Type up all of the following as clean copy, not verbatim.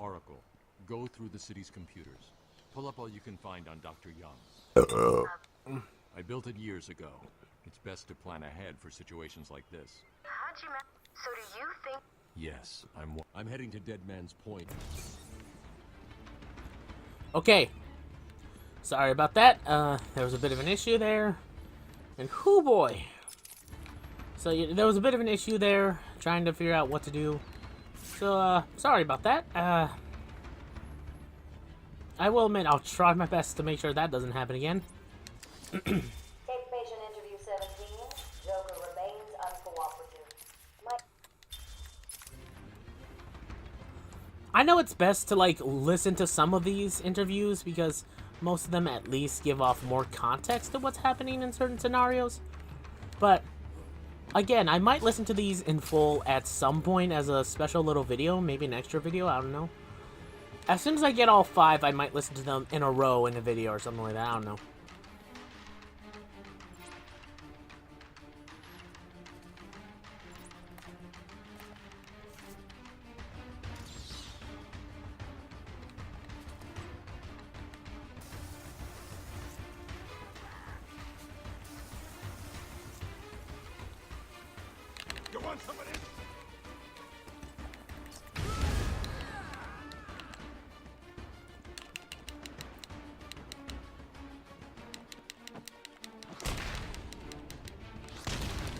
Oracle, go through the city's computers. Pull up all you can find on Dr. Young. I built it years ago. It's best to plan ahead for situations like this. How'd you So do you think... Yes, I'm heading to Dead Man's Point. Okay. Sorry about that. There was a bit of an issue there. And whoo boy. So there was a bit of an issue there, trying to figure out what to do. So, sorry about that. I will admit, I'll try my best to make sure that doesn't happen again. Take patient interview 17. Joker remains uncooperative. I know it's best to, like, listen to some of these interviews because most of them at least give off more context to what's happening in certain scenarios. But, again, I might listen to these in full at some point as a special little video, maybe an extra video, I don't know. As soon as I get all 5, I might listen to them in a row in a video or something like that, I don't know. You want some of this?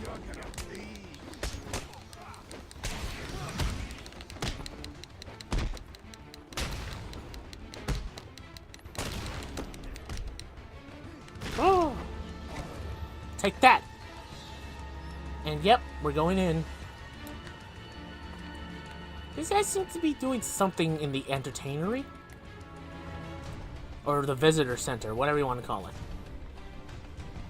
You're gonna bleed. Oh! Take that! And yep, we're going in. These guys seem to be doing something in the entertainery. Or the visitor center, whatever you want to call it.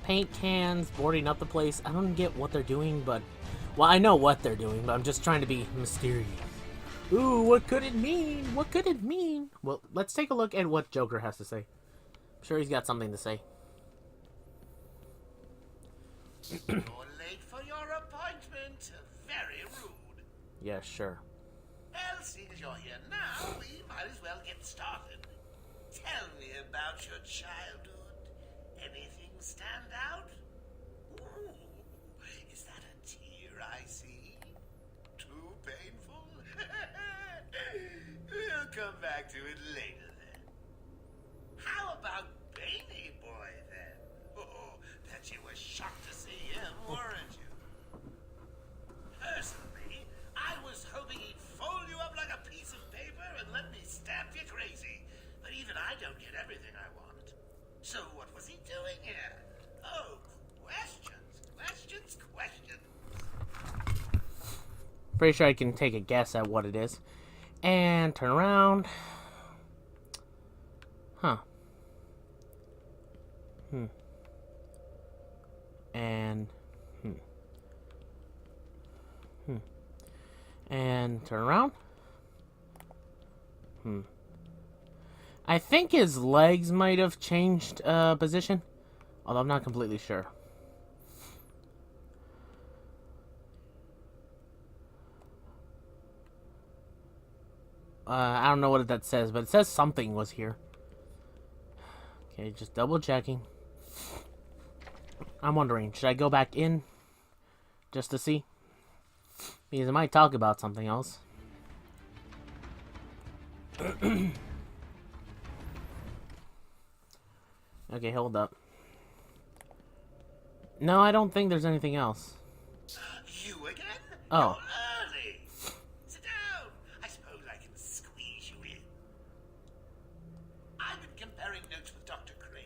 Paint cans, boarding up the place. I don't get what they're doing, but... Well, I know what they're doing, but I'm just trying to be mysterious. Ooh, what could it mean? What could it mean? Well, let's take a look at what Joker has to say. I'm sure he's got something to say. You're late for your appointment. Very rude. Yeah, sure. Well, seeing as you're here now, we might as well get started. Tell me about your childhood. Anything stand out? Ooh, is that a tear I see? Too painful? We'll come back to it later then. How about Bane boy then? Oh, bet you were shocked to see him, weren't you? Personally, I was hoping he'd fold you up like a piece of paper and let me stamp you crazy. But even I don't get everything I want. So what was he doing here? Oh, questions, questions, questions. Pretty sure I can take a guess at what it is. And turn around. Huh. And... And turn around. I think his legs might have changed position. Although I'm not completely sure. I don't know what that says, but it says something was here. Okay, just double checking. I'm wondering, should I go back in just to see? Because I might talk about something else. Okay, hold up. No, I don't think there's anything else. You again? Oh. You're early. Sit down. I suppose I can squeeze you in. I've been comparing notes with Dr. Crane.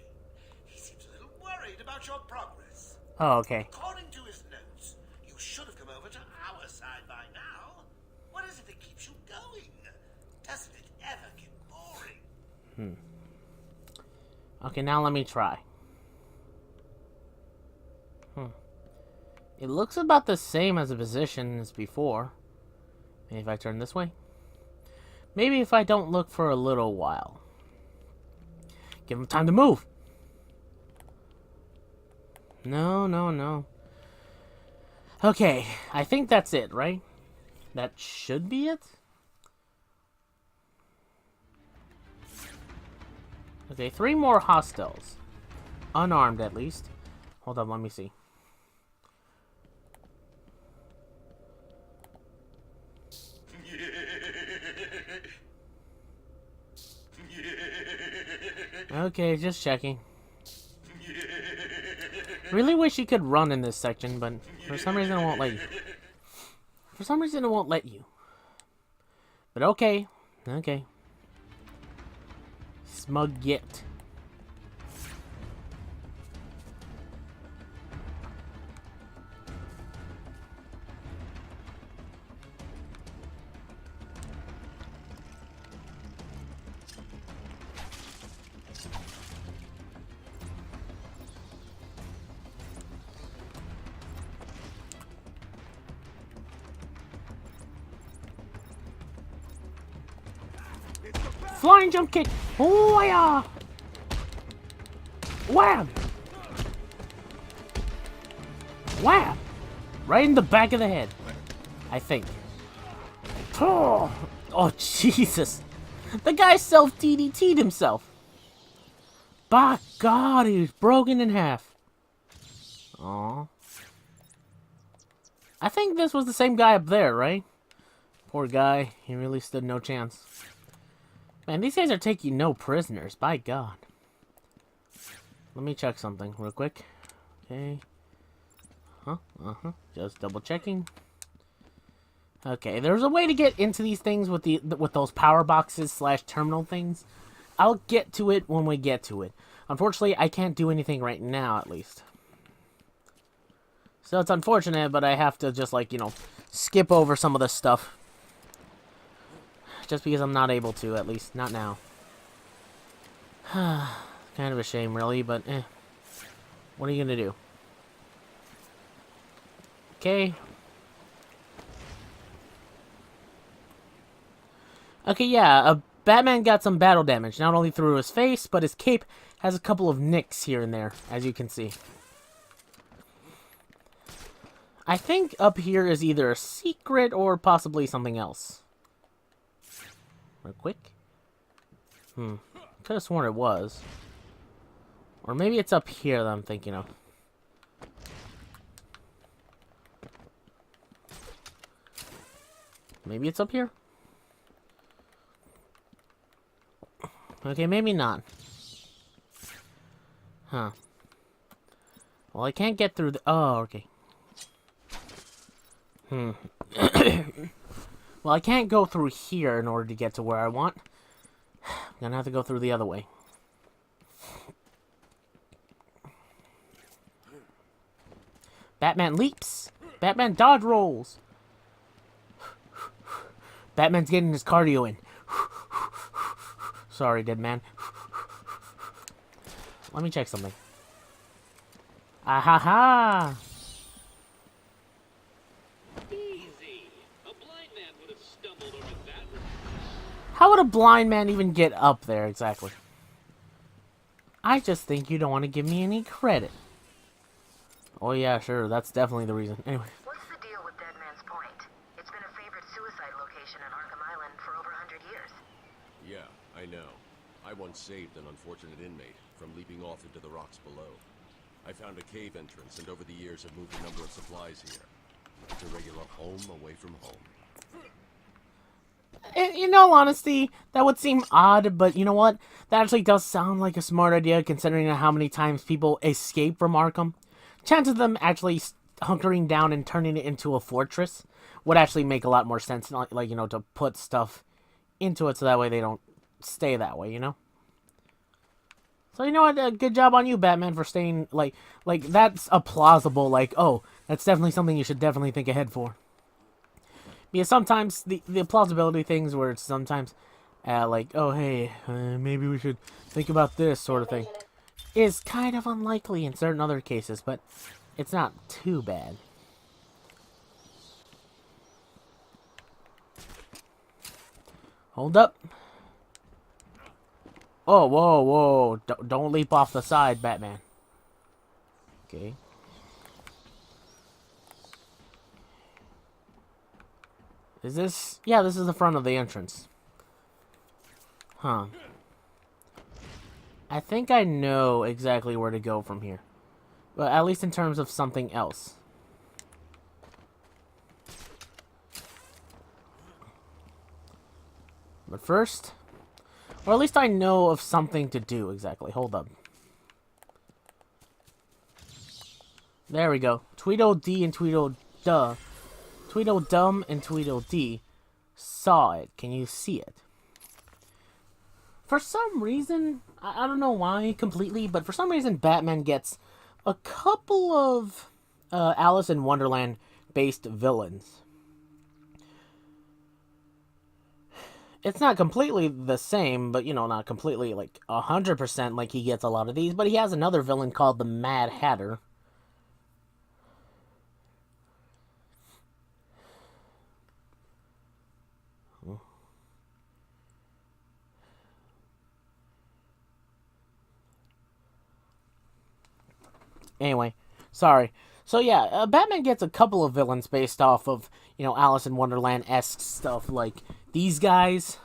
He seems a little worried about your progress. Oh, okay. According to his notes, you should have come over to our side by now. What is it that keeps you going? Doesn't it ever get boring? Okay, now let me try. It looks about the same as the position as before. Maybe if I turn this way? Maybe if I don't look for a little while. Give him time to move. No, no, no. Okay, I think that's it, right? That should be it? Okay, 3 more hostiles. Unarmed, at least. Hold on, let me see. Okay, just checking. Really wish you could run in this section, but for some reason it won't let you. For some reason it won't let you. But okay. Okay. Smug git. Flying jump kick! Oh yeah! Wham! Wham! Right in the back of the head. I think. Oh, Jesus! The guy self-DDT'd himself! By God, he was broken in half. Aw. I think this was the same guy up there, right? Poor guy. He really stood no chance. Man, these guys are taking no prisoners. By God. Let me check something real quick. Okay. Just double checking. Okay, there's a way to get into these things with those power boxes / terminal things. I'll get to it when we get to it. Unfortunately, I can't do anything right now, at least. So it's unfortunate, but I have to just, like, you know, skip over some of this stuff. Just because I'm not able to, at least. Not now. Kind of a shame, really, but eh. What are you gonna do? Okay. Okay, yeah, Batman got some battle damage, not only through his face, but his cape has a couple of nicks here and there, as you can see. I think up here is either a secret or possibly something else. Real quick. Could have sworn it was. Or maybe it's up here that I'm thinking of. Maybe it's up here? Okay, maybe not. Huh. Well, I can't get through the... Oh, okay. Well, I can't go through here in order to get to where I want. I'm gonna have to go through the other way. Batman leaps! Batman dodge rolls! Batman's getting his cardio in. Sorry, dead man. Let me check something. Ah ha ha! How would a blind man even get up there, exactly? I just think you don't want to give me any credit. Oh yeah, sure, that's definitely the reason. Anyway. What's the deal with Dead Man's Point? It's been a favorite suicide location in Arkham Island for over 100 years. Yeah, I know. I once saved an unfortunate inmate from leaping off into the rocks below. I found a cave entrance, and over the years have moved a number of supplies here. It's a regular home away from home. In all honesty, that would seem odd, but you know what? That actually does sound like a smart idea, considering how many times people escape from Arkham. Chances of them actually hunkering down and turning it into a fortress would actually make a lot more sense, like, you know, to put stuff into it so that way they don't stay that way, you know? So, you know what? Good job on you, Batman, for staying, like, that's a plausible, like, oh, that's definitely something you should definitely think ahead for. Because sometimes the plausibility things where it's sometimes like, oh, hey, maybe we should think about this sort of thing, is kind of unlikely in certain other cases, but it's not too bad. Hold up. Oh, whoa, whoa. Don't leap off the side, Batman. Okay. Is this... Yeah, this is the front of the entrance. Huh. I think I know exactly where to go from here. But at least in terms of something else. But first, or at least I know of something to do exactly. Hold up. There we go. Tweedledee and Tweedledum and Tweedledee saw it. Can you see it? For some reason, I don't know why completely, but for some reason Batman gets a couple of Alice in Wonderland based villains. It's not completely the same, but, you know, not completely, like, 100% like he gets a lot of these. But he has another villain called the Mad Hatter. Anyway, sorry. So, yeah, Batman gets a couple of villains based off of, you know, Alice in Wonderland-esque stuff, like these guys,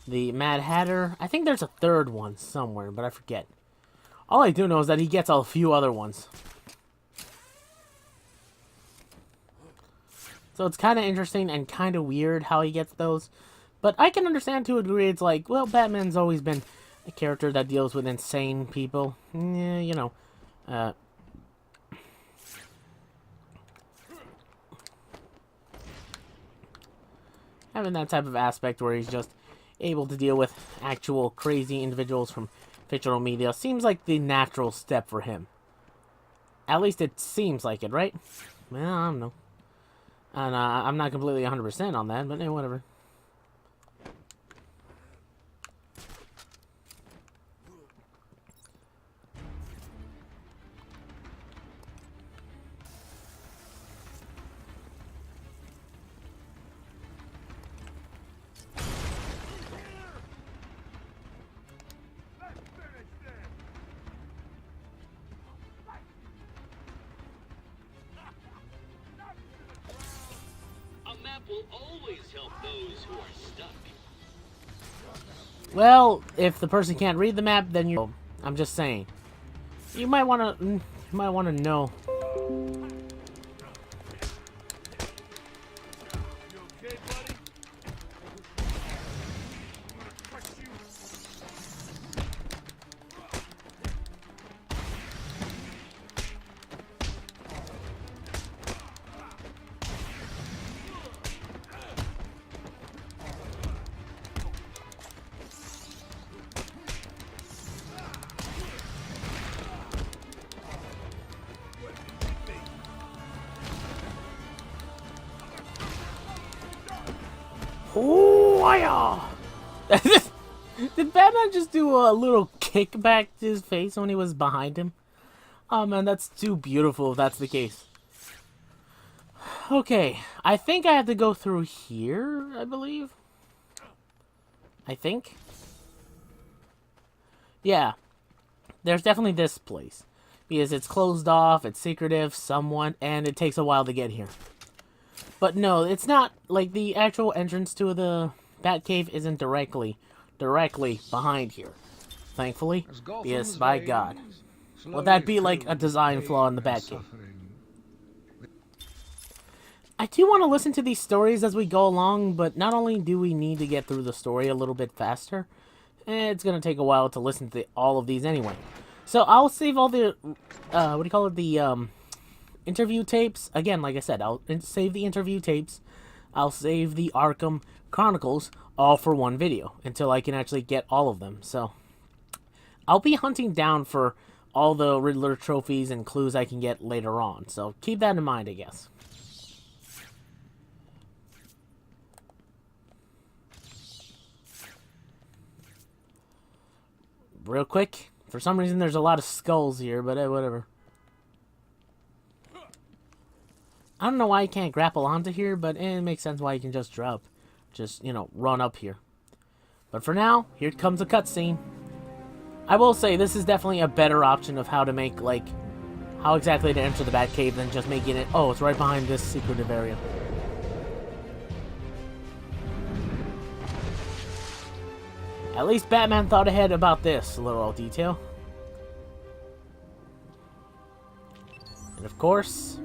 the Mad Hatter. I think there's a third one somewhere, but I forget. All I do know is that he gets a few other ones. So it's kind of interesting and kind of weird how he gets those. But I can understand to a degree. It's like, well, Batman's always been a character that deals with insane people. Yeah, you know. Having that type of aspect where he's just able to deal with actual crazy individuals from fictional media seems like the natural step for him. At least it seems like it, right? Well, I don't know. And I'm not completely 100% on that, but whatever. Will always help those who are stuck. Well, if the person can't read the map, then you. I'm just saying. You might want to know. Oh, yeah! Did Batman just do a little kickback to his face when he was behind him? Oh man, that's too beautiful if that's the case. Okay, I think I have to go through here, I believe. I think. Yeah. There's definitely this place. Because it's closed off, it's secretive, somewhat, and it takes a while to get here. But no, it's not, like, the actual entrance to the Batcave isn't directly behind here. Thankfully. Yes, by God. Would that be, like, a design flaw in the Batcave? I do want to listen to these stories as we go along, but not only do we need to get through the story a little bit faster, it's going to take a while to listen to all of these anyway. So I'll save all the, the interview tapes. Again, like I said, I'll save the interview tapes. I'll save the Arkham Chronicles all for one video until I can actually get all of them. So I'll be hunting down for all the Riddler trophies and clues I can get later on. So keep that in mind, I guess. Real quick, for some reason there's a lot of skulls here, but whatever. I don't know why you can't grapple onto here, but it makes sense why you can just drop. Just, you know, run up here. But for now, here comes a cutscene. I will say, this is definitely a better option of how to make, like, how exactly to enter the Batcave than just making it, oh, it's right behind this secretive area. At least Batman thought ahead about this little detail. And of course,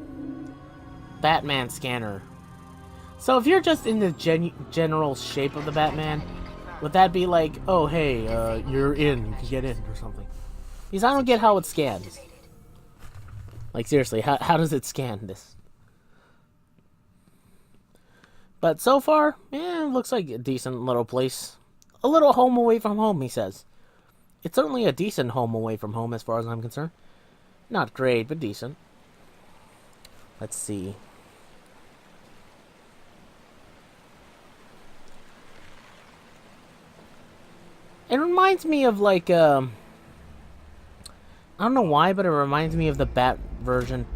Batman scanner. So if you're just in the general shape of the Batman, would that be like, oh hey, you're in, you can get in or something? Because I don't get how it scans. Like seriously, how does it scan this? But so far, yeah, it looks like a decent little place. A little home away from home, he says. It's certainly a decent home away from home as far as I'm concerned. Not great, but decent. Let's see. It reminds me of like, I don't know why, but it reminds me of the Bat version.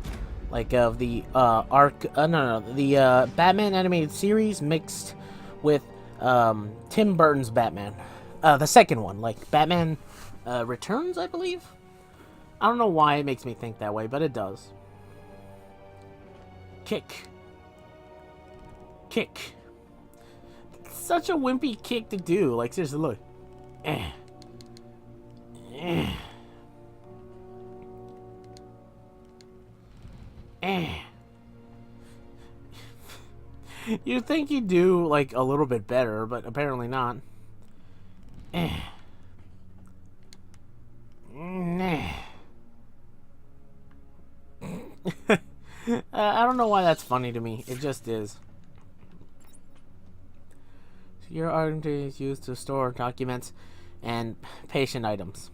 Like of the the Batman animated series mixed with Tim Burton's Batman. The second one, like Batman Returns, I believe. I don't know why it makes me think that way, but it does. Kick. Kick. It's such a wimpy kick to do. Like, seriously, look. Eh. Eh. Eh. You'd think you'd do, like, a little bit better, but apparently not. Eh. Nah. I don't know why that's funny to me. It just is. Your item is used to store documents and patient items.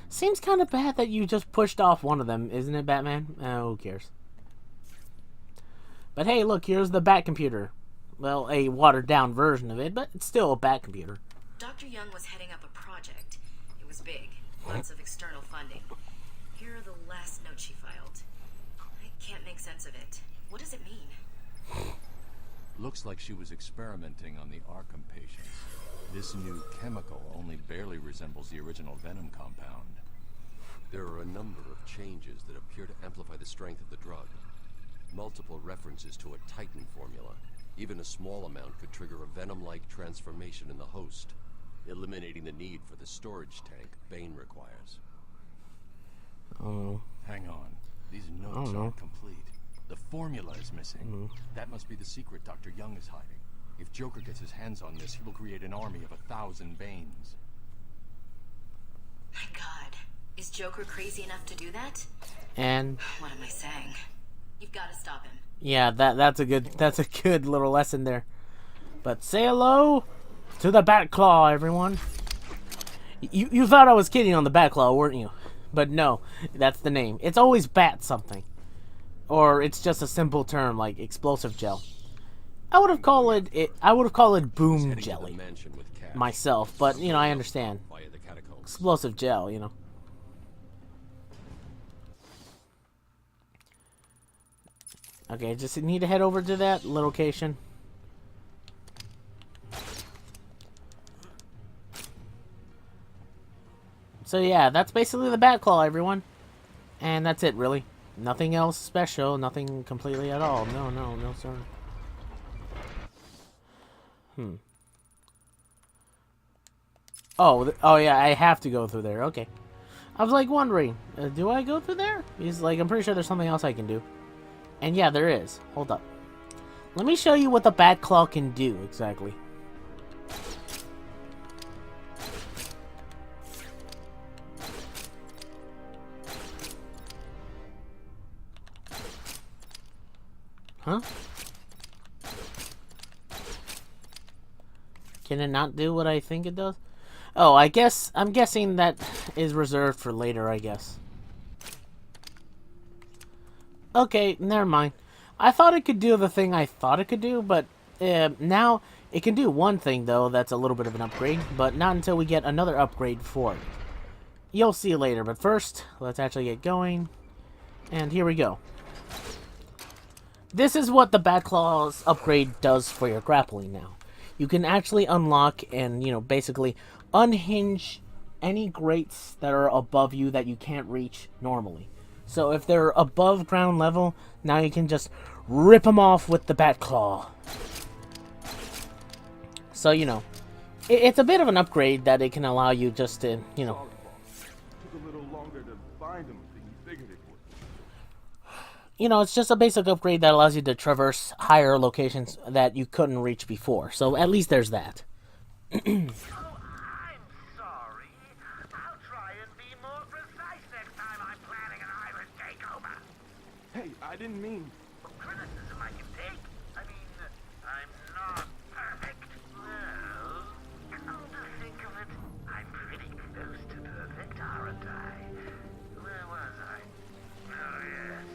Seems kind of bad that you just pushed off one of them, isn't it, Batman? Who cares? But hey, look, here's the Bat computer. Well, a watered-down version of it, but it's still a Bat computer. Dr. Young was heading up a project. It was big. Lots of external funding. Here are the last notes she filed. I can't make sense of it. What does it mean? Looks like she was experimenting on the Arkham patients. This new chemical only barely resembles the original Venom compound. There are a number of changes that appear to amplify the strength of the drug. Multiple references to a Titan formula. Even a small amount could trigger a Venom-like transformation in the host, eliminating the need for the storage tank Bane requires. Oh. Hang on. These notes aren't complete. The formula is missing. That must be the secret Dr. Young is hiding. If Joker gets his hands on this, he will create an army of 1,000 Banes. My God. Is Joker crazy enough to do that? And What am I saying? You've got to stop him. yeah, that's a good little lesson there. But say hello to the Batclaw, everyone. You thought I was kidding on the Batclaw, weren't you? But no, that's the name. It's always Bat something. Or it's just a simple term like explosive gel. I would have called it boom jelly myself, but you know, I understand. Explosive gel, you know. Okay, just need to head over to that location. So yeah, that's basically the Batclaw, everyone. And that's it, really. Nothing else special, nothing completely at all. No, sir. Oh yeah, I have to go through there. Okay. I was like wondering, do I go through there? He's like, I'm pretty sure there's something else I can do. And yeah, there is. Hold up. Let me show you what the Batclaw can do exactly. Huh? Can it not do what I think it does? Oh, I'm guessing that is reserved for later, I guess. Okay, never mind. I thought it could do the thing I thought it could do, but now it can do one thing, though, that's a little bit of an upgrade, but not until we get another upgrade for it. You'll see later, but first, let's actually get going. And here we go. This is what the Batclaw's upgrade does for your grappling now. You can actually unlock and, you know, basically unhinge any grates that are above you that you can't reach normally. So if they're above ground level, now you can just rip them off with the Batclaw. So, you know, it's a bit of an upgrade that it can allow you just to, you know. Took a little longer to find them than you figured it would. You know, it's just a basic upgrade that allows you to traverse higher locations that you couldn't reach before. So at least there's that. Oh, I'm sorry. I'll try and be more precise next time I'm planning an island takeover. Hey, I didn't mean... Criticism I can take. I mean, I'm not perfect. Well, come to think of it, I'm pretty close to perfect, aren't I? Where was I? Oh, yes.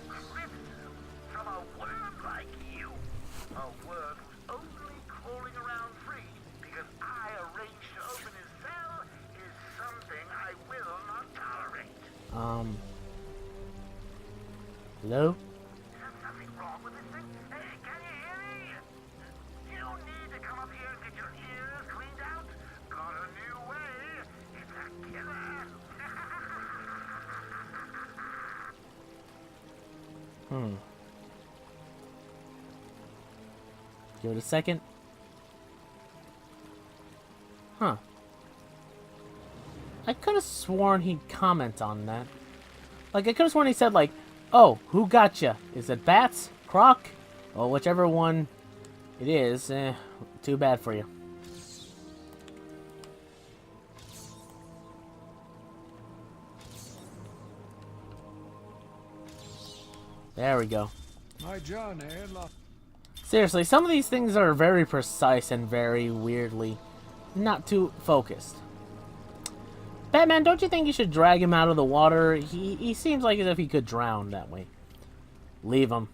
Criticism from a worm like you. A worm who's only crawling around free because I arranged to open his cell is something I will not tolerate. Hello? Is there something wrong with this thing? Hey, can you hear me? You need to come up here and get your ears cleaned out. Got a new way. It's a killer. Give it a second. Huh. I could have sworn he'd comment on that. Like, I could have sworn he said, like, oh, who gotcha? Is it Bats? Croc? Well, whichever one it is, too bad for you. There we go. My John, Seriously, some of these things are very precise and very weirdly not too focused. Batman, don't you think you should drag him out of the water? He seems like as if he could drown that way. Leave him.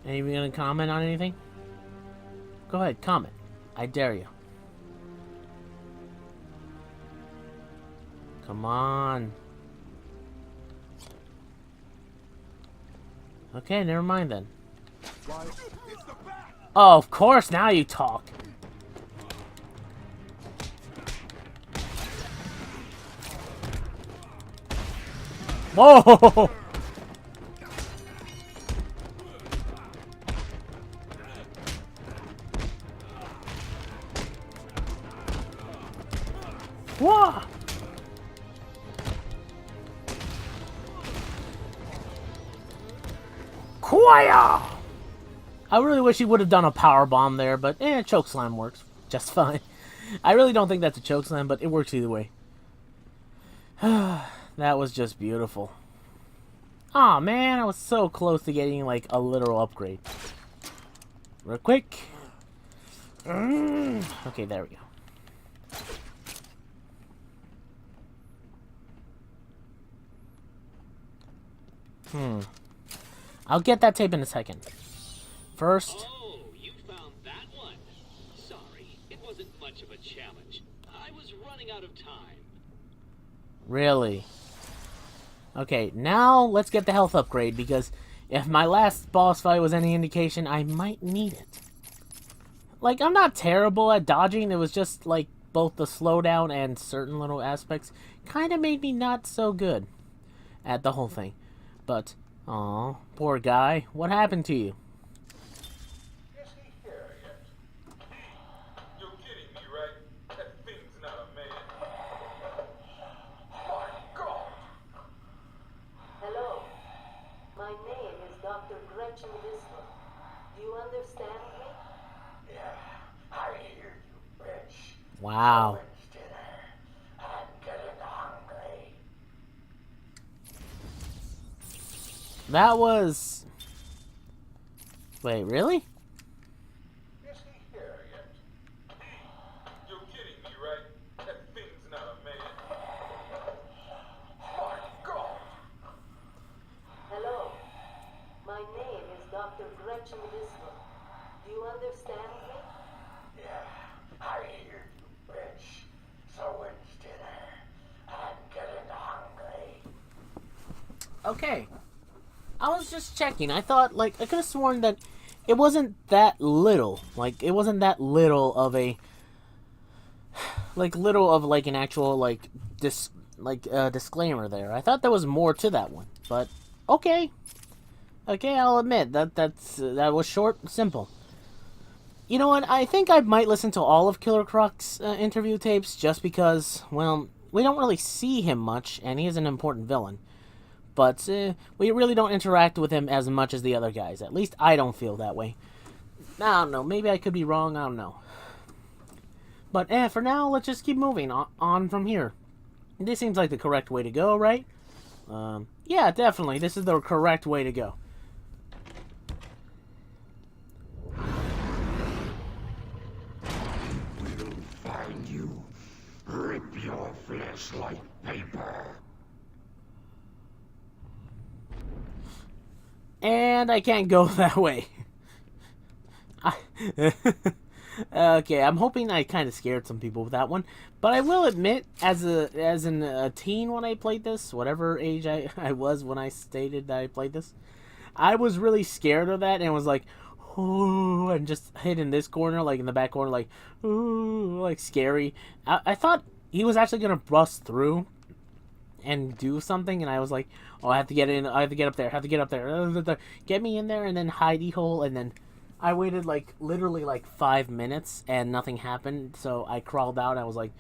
Anyone gonna comment on anything? Go ahead, comment. I dare you. Come on. Okay, never mind then. Oh, of course, now you talk. Whoa! Whoa! Quiet! I really wish he would have done a power bomb there, but chokeslam works just fine. I really don't think that's a chokeslam, but it works either way. That was just beautiful. Aw, man, I was so close to getting, like, a literal upgrade. Real quick. Okay, there we go. I'll get that tape in a second. First... Oh, you found that one. Sorry, it wasn't much of a challenge. I was running out of time. Really? Okay, now let's get the health upgrade, because if my last boss fight was any indication, I might need it. Like, I'm not terrible at dodging, it was just, like, both the slowdown and certain little aspects kind of made me not so good at the whole thing. But, aw, poor guy, what happened to you? Is he here yet? You're kidding me, right? That thing's not a man. My God! Hello. My name is Dr. Gretchen Whistler. Do you understand me? Yeah, I hear you, bitch. Wow. It's dinner. I'm getting hungry. That was... Wait, really? Is he here yet? You're kidding me, right? That thing's not a man. My God! Hello. My name is Dr. Gretchen Whistler. Do you understand me? Yeah, I hear you, bitch. So it's dinner. I'm getting hungry. Okay. I was just checking. I thought, like, I could have sworn that it wasn't that little. Like, it wasn't that little of a, like, an actual, like, disclaimer there. I thought there was more to that one, but okay. Okay, I'll admit that was short and simple. You know what? I think I might listen to all of Killer Croc's interview tapes just because, well, we don't really see him much, and he is an important villain. But we really don't interact with him as much as the other guys. At least I don't feel that way. I don't know. Maybe I could be wrong. I don't know. But for now, let's just keep moving on from here. This seems like the correct way to go, right? Yeah, definitely. This is the correct way to go. We'll find you. Rip your flesh like paper. And I can't go that way. Okay, I'm hoping I kind of scared some people with that one. But I will admit, as a teen when I played this, whatever age I was when I stated that I played this, I was really scared of that and was like, ooh, and just hid in this corner, like in the back corner, like, ooh, like scary. I thought he was actually going to bust through and do something, and I was like, oh, I have to get in, I have to get up there, get me in there, and then hidey hole, and then I waited like literally like 5 minutes and nothing happened, so I crawled out. I was like,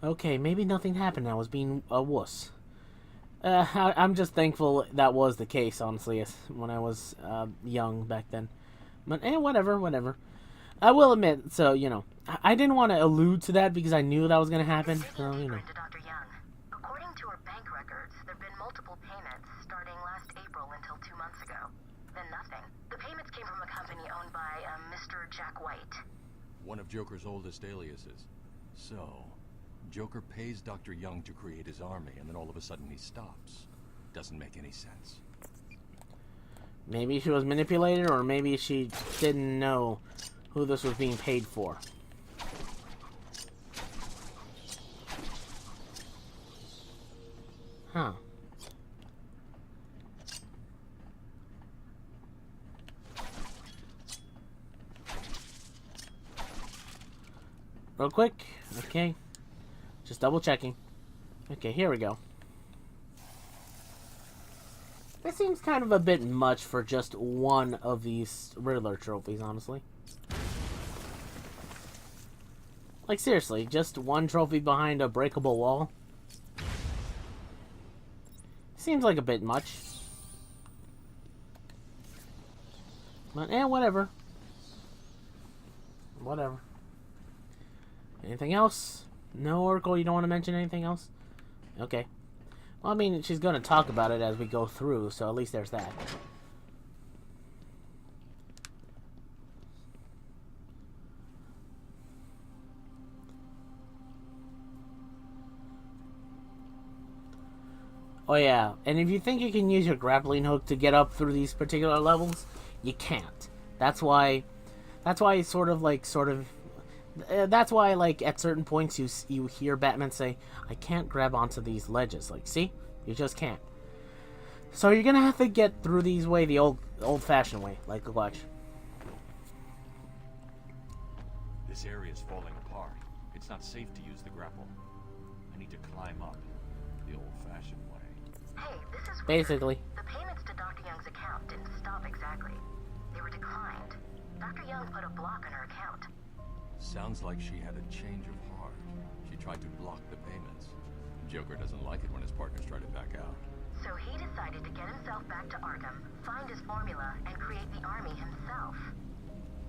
okay, maybe nothing happened. I was being a wuss. I'm just thankful that was the case, honestly, when I was young back then. But whatever. I will admit, so, you know, I didn't want to allude to that because I knew that was going to happen. So, you know. Dr. Young. According to her bank records, there have been multiple payments starting last April until 2 months ago. Then nothing. The payments came from a company owned by Mr. Jack White. One of Joker's oldest aliases. So, Joker pays Dr. Young to create his army, and then all of a sudden he stops. Doesn't make any sense. Maybe she was manipulated, or maybe she didn't know who this was being paid for. Huh. Real quick. Okay. Just double checking. Okay, here we go. This seems kind of a bit much for just one of these Riddler trophies, honestly. Like, seriously, just one trophy behind a breakable wall? Seems like a bit much. But, whatever. Whatever. Anything else? No, Oracle, you don't want to mention anything else? Okay. Well, I mean, she's going to talk about it as we go through, so at least there's that. Oh yeah, and if you think you can use your grappling hook to get up through these particular levels, you can't. That's why that's why, like, at certain points you hear Batman say, I can't grab onto these ledges. Like, see? You just can't. So you're gonna have to get through these the old-fashioned way. Like, watch. This area is falling apart. It's not safe to use the grapple. I need to climb up the old-fashioned way. Hey, this is weird. Basically. The payments to Dr. Young's account didn't stop exactly. They were declined. Dr. Young put a block on her account. Sounds like she had a change of heart. She tried to block the payments. Joker doesn't like it when his partners try to back out. So he decided to get himself back to Arkham, find his formula, and create the army himself.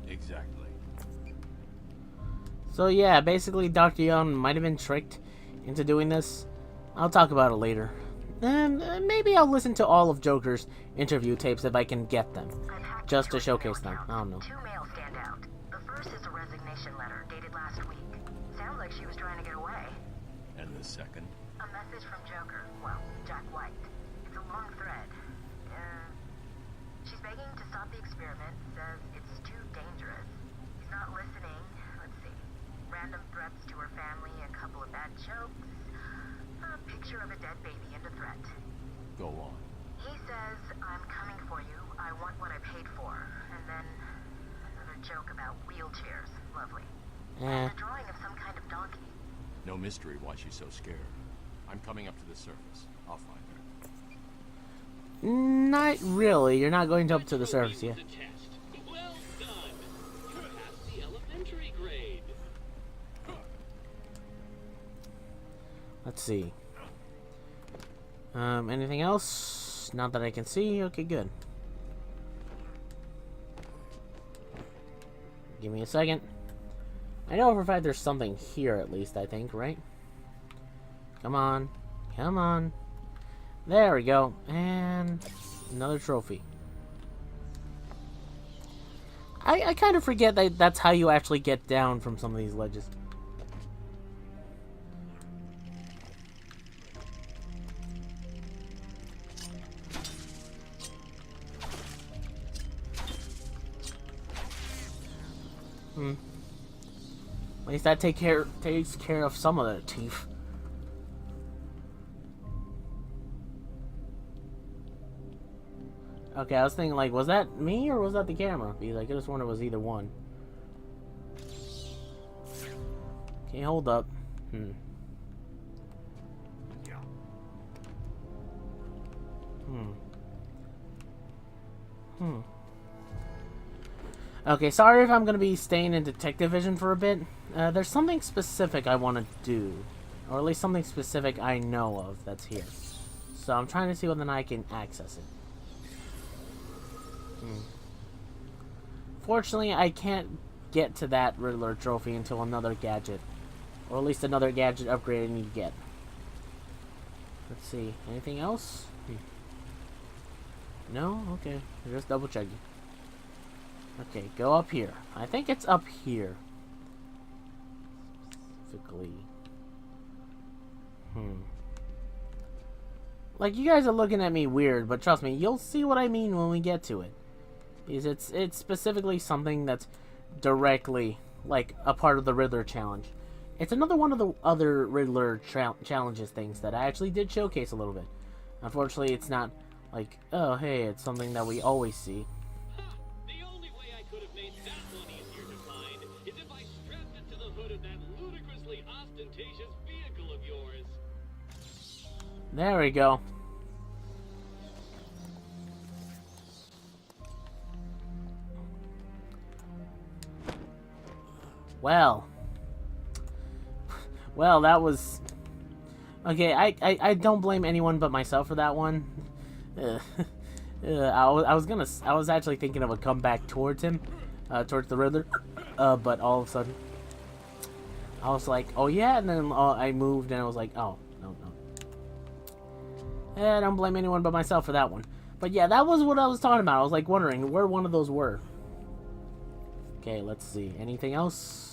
Exactly. So yeah, basically Dr. Young might have been tricked into doing this. I'll talk about it later. And maybe I'll listen to all of Joker's interview tapes if I can get them. Just to showcase them. I don't know. 2 mails stand out. The first is a resignation letter dated last week. Sounds like she was trying to get away. And the second? A message from Joker. Well, Jack White. It's a long thread. She's begging to stop the experiment. Says it's too dangerous. He's not listening. Let's see. Random threats to her family, a couple of bad jokes, a picture of a dead baby, and a threat. Go on. He says, I'm coming for you. I want what I paid for. And then wheelchairs. Lovely. Eh. And a drawing of some kind of donkey. No mystery why she's so scared. I'm coming up to the surface. I'll find her. Not really. You're not going up to the surface yet. The test. Well done. You passed the elementary grade. Let's see. Anything else? Not that I can see. Okay, good. Give me a second. I know for a fact there's something here at least, I think, right? Come on. Come on. There we go. And another trophy. I kind of forget that that's how you actually get down from some of these ledges. At least that takes care of some of the teeth. Okay, I was thinking, like, was that me or was that the camera? Because I could have sworn it was either one. Okay, hold up. Okay, sorry if I'm going to be staying in Detective Vision for a bit. There's something specific I want to do. Or at least something specific I know of that's here. So I'm trying to see whether or not I can access it. Fortunately, I can't get to that Riddler trophy until another gadget. Or at least another gadget upgrade I need to get. Let's see. Anything else? No? Okay. Just double checking. Okay, go up here. I think it's up here. Specifically. Like, you guys are looking at me weird, but trust me, you'll see what I mean when we get to it. Because it's specifically something that's directly, like, a part of the Riddler challenge. It's another one of the other Riddler challenges things that I actually did showcase a little bit. Unfortunately, it's not like, oh, hey, it's something that we always see. The only way I could have made that one easier to find is if I strapped it to the hood of that ludicrously ostentatious vehicle of yours. There we go. Well, that was... Okay, I don't blame anyone but myself for that one. I was actually thinking of a comeback towards him, towards the Riddler, but all of a sudden, I was like, oh yeah, and then I moved, and I was like, oh, no. I don't blame anyone but myself for that one. But yeah, that was what I was talking about. I was like wondering where one of those were. Okay, let's see. Anything else?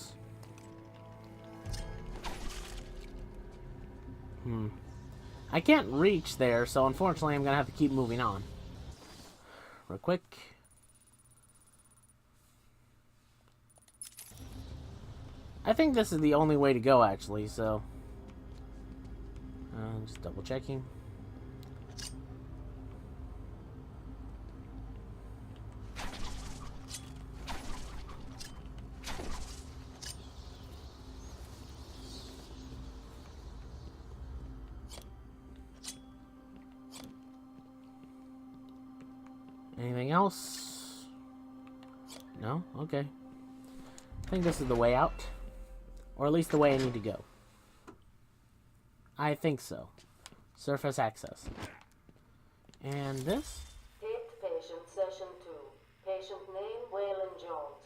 I can't reach there, so unfortunately I'm gonna have to keep moving on. Real quick. I think this is the only way to go, actually, so... just double checking. Anything else? No? Okay. I think this is the way out. Or at least the way I need to go. I think so. Surface access. And this? Hit patient session 2. Patient name Waylon Jones.